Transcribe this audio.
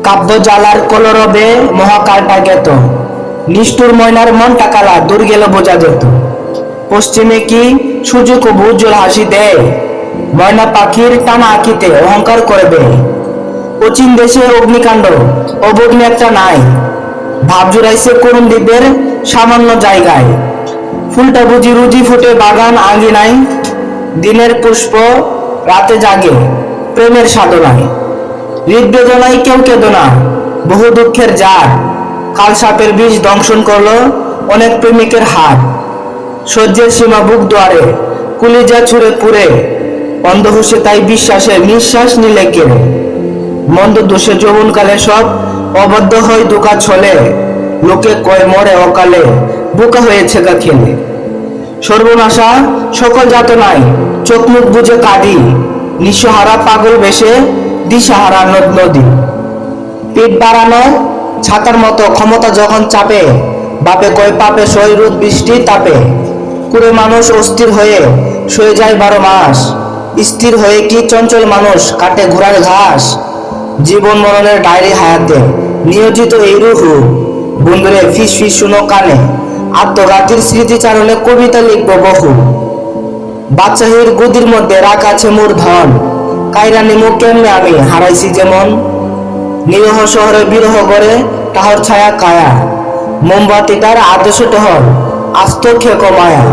কাব্য জালার কলরবে মহাকালটা গেত, নিষ্ঠুর ময়নার মন টাকালা দূর গেল বোঝা যেত। পশ্চিমে কি সূর্য কবু উজ্জ্বল হাসি দেয়, ময়না পাখির টানা আঁকিতে অহংকার করবে। অচিন দেশে অগ্নিকাণ্ড অবগ্নি একটা নাই, ভাব জুড়াইছে করুণ দ্বীপের সামান্য জায়গায়। ফুলটা বুঝি রুজি ফুটে বাগান আঙ্গিনায়, দিনের পুষ্প রাতে জাগে প্রেমের সাধনায়। হৃদবেদনায় কেউ কেদনা বহু দুঃখের জার, কাল সাপের বিষ দংশন করলো অনেক প্রেমিকের হাত। সহ্যের সীমা বুক দুয়ারে কুলিজা ছুঁড়ে পুরে, অন্ধ হুসে তাই বিশ্বাসে নিঃশ্বাস নিলে কেড়ে। মন্দ দোষে যৌবনকালে সব অবদ্ধ হয় দুকা ছলে, লোকে কয় মরে অকালে বোকা হয়েছে গা খেলে। সর্বনাশা সকল যাতনায় চোখ মুখ বুঝে কাঁদি, নিঃসহারা পাগল বেশে দিশাহারা নদ নদী। পিঠ বাড়ানো ছাতার মতো ক্ষমতা যখন চাপে, বাপে কয় পাপে সই রোদ বৃষ্টি তাপে। কুড়ে মানুষ অস্থির হয়ে সয়ে যায় 12 মাস, স্থির হয়ে কি চঞ্চল মানুষ কাটে ঘোড়ার ঘাস। জীবন মরণের ডায়েরি হায়াতে নিয়োজিত এই রুহু, বন্ধুরে ফিস ফিস শুনো কানে, আত্মঘাতীর স্মৃতিচারণে কবিতা লিখব বহু। বাচ্চাহির গদির মধ্যে রাখা আছে মোর ধন, কায়রা নিমু কেমনে আমি হারাইছি যেমন। নিরহ শহরে বিরহ গড়ে তাহর ছায়া কায়া, মোমবাতি তার আদর্শ টহর আস্ত খেক মায়া।